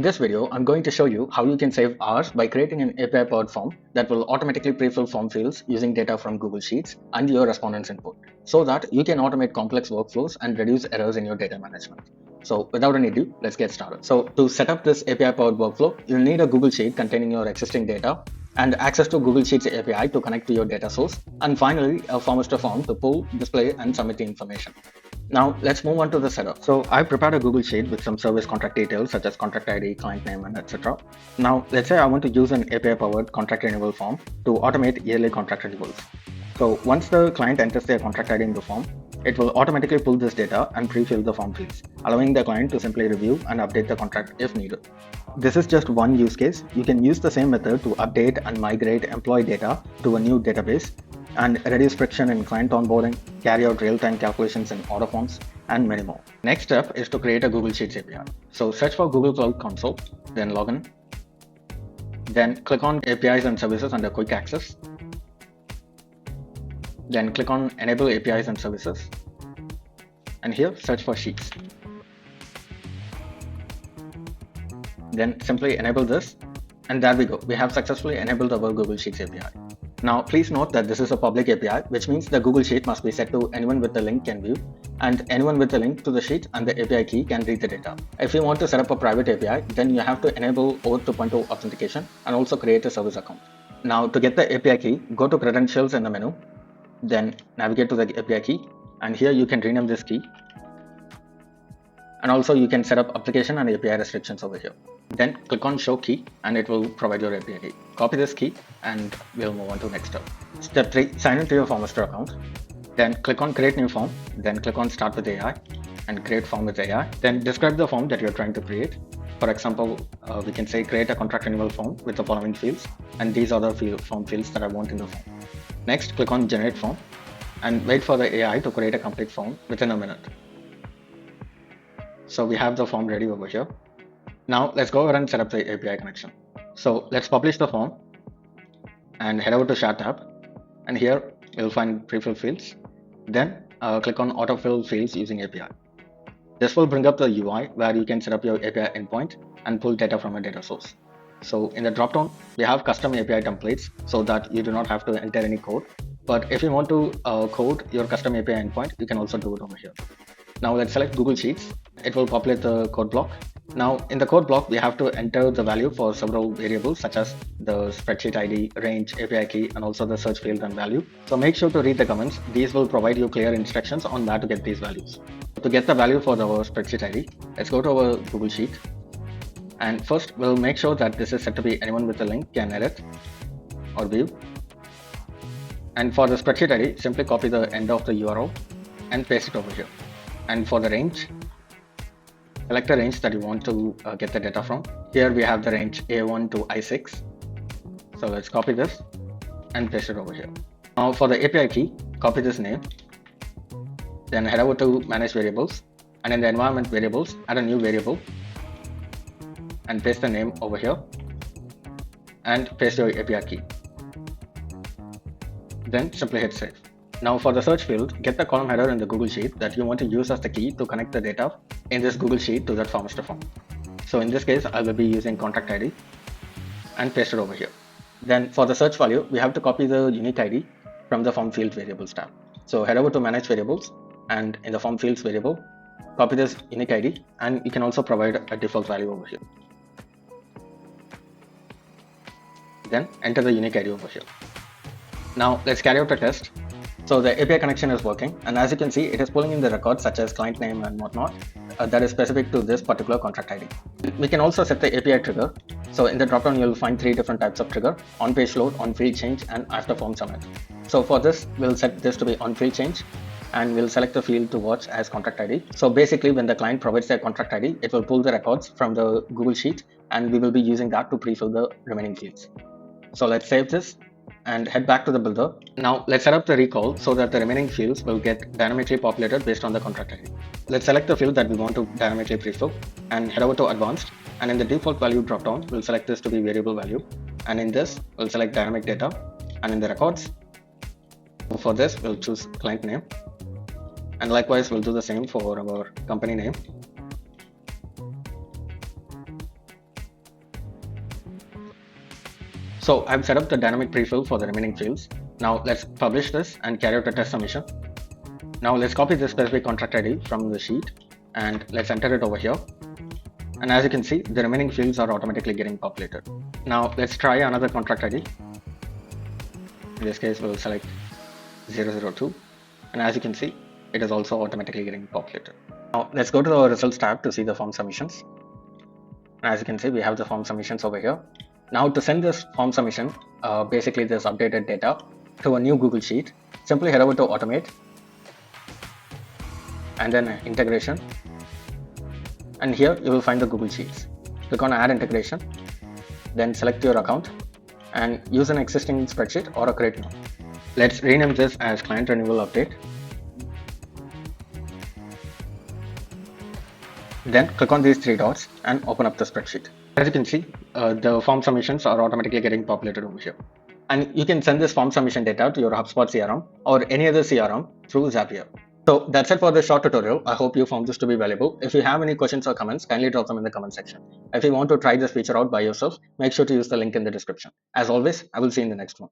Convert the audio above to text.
this video, I'm going to show you how you can save hours by creating an API-powered form that will automatically pre-fill form fields using data from Google Sheets and your respondents input, so that you can automate complex workflows and reduce errors in your data management. So without any ado, let's get started. So to set up this API-powered workflow, you'll need a Google Sheet containing your existing data and access to Google Sheets API to connect to your data source, and finally a Formester form to pull, display, and submit the information. Now let's move on to the setup. So I prepared a Google Sheet with some service contract details such as contract ID, client name, and etc. Now let's say I want to use an API-powered contract renewal form to automate yearly contract renewals. So once the client enters their contract ID in the form, it will automatically pull this data and pre-fill the form fields, allowing the client to simply review and update the contract if needed. This is just one use case. You can use the same method to update and migrate employee data to a new database and reduce friction in client onboarding, carry out real-time calculations in order forms, and many more. Next step is to create a Google Sheets API. So search for Google Cloud Console, then login. Then click on APIs and Services under Quick Access. Then click on Enable APIs and Services. And here search for Sheets. Then simply enable this. And there we go. We have successfully enabled our Google Sheets API. Now, please note that this is a public API, which means the Google Sheet must be set to anyone with the link can view, and anyone with the link to the sheet and the API key can read the data. If you want to set up a private API, then you have to enable OAuth 2.0 authentication and also create a service account. Now, to get the API key, go to Credentials in the menu, then navigate to the API key, and here you can rename this key. And also you can set up application and API restrictions over here. Then click on Show Key and it will provide your API key. Copy this key and we'll move on to next step. Step 3, sign into your Formester account. Then click on Create New Form. Then click on Start with AI and Create Form with AI. Then describe the form that you're trying to create. For example, we can say create a contract renewal form with the following fields, and these are the form fields that I want in the form. Next, click on Generate Form and wait for the AI to create a complete form within a minute. So we have the form ready over here. Now let's go ahead and set up the API connection. So let's publish the form and head over to Share tab. And here you'll find pre-fill fields. Then click on Autofill fields using API. This will bring up the UI where you can set up your API endpoint and pull data from a data source. So in the dropdown, we have custom API templates so that you do not have to enter any code. But if you want to code your custom API endpoint, you can also do it over here. Now let's select Google Sheets. It will populate the code block. Now in the code block, we have to enter the value for several variables such as the spreadsheet ID, range, API key, and also the search field and value. So make sure to read the comments. These will provide you clear instructions on where to get these values. To get the value for our spreadsheet ID, let's go to our Google Sheet. And first, we'll make sure that this is set to be anyone with the link can edit or view. And for the spreadsheet ID, simply copy the end of the URL and paste it over here. And for the range, select the range that you want to get the data from. Here we have the range A1 to I6. So let's copy this and paste it over here. Now for the API key, copy this name. Then head over to Manage Variables. And in the environment variables, add a new variable. And paste the name over here. And paste your API key. Then simply hit Save. Now for the search field, get the column header in the Google Sheet that you want to use as the key to connect the data in this Google Sheet to that Formester form. So in this case, I will be using contract ID and paste it over here. Then for the search value, we have to copy the unique ID from the form field variables tab. So head over to Manage Variables and in the form fields variable, copy this unique ID, and you can also provide a default value over here. Then enter the unique ID over here. Now let's carry out a test. So the API connection is working, and as you can see, it is pulling in the records such as client name and whatnot that is specific to this particular contract ID. We can also set the API trigger. So in the dropdown, you'll find 3 different types of trigger: on-page load, on-field change, and after form submit. So for this, we'll set this to be on-field change, and we'll select the field to watch as contract ID. So basically, when the client provides their contract ID, it will pull the records from the Google Sheet, and we will be using that to pre-fill the remaining fields. So let's save this and head back to the builder. Now let's set up the recall so that the remaining fields will get dynamically populated based on the contract ID. Let's select the field that we want to dynamically prefill and head over to Advanced, and in the default value dropdown, we'll select this to be variable value, and in this we'll select dynamic data, and in the records, for this we'll choose client name, and likewise we'll do the same for our company name. So I've set up the dynamic prefill for the remaining fields. Now let's publish this and carry out a test submission. Now let's copy this specific contract ID from the sheet and let's enter it over here. And as you can see, the remaining fields are automatically getting populated. Now let's try another contract ID. In this case, we'll select 002. And as you can see, it is also automatically getting populated. Now let's go to the results tab to see the form submissions. And as you can see, we have the form submissions over here. Now to send this form submission, basically this updated data to a new Google Sheet, simply head over to Automate and then Integration. And here you will find the Google Sheets. Click on Add Integration, then select your account and use an existing spreadsheet or a create new. Let's rename this as Client Renewal Update. Then click on these three dots and open up the spreadsheet. As you can see, the form submissions are automatically getting populated over here. And you can send this form submission data to your Hubspot CRM or any other CRM through Zapier. So that's it for this short tutorial. I hope you found this to be valuable. If you have any questions or comments, kindly drop them in the comment section. If you want to try this feature out by yourself, make sure to use the link in the description. As always, I will see you in the next one.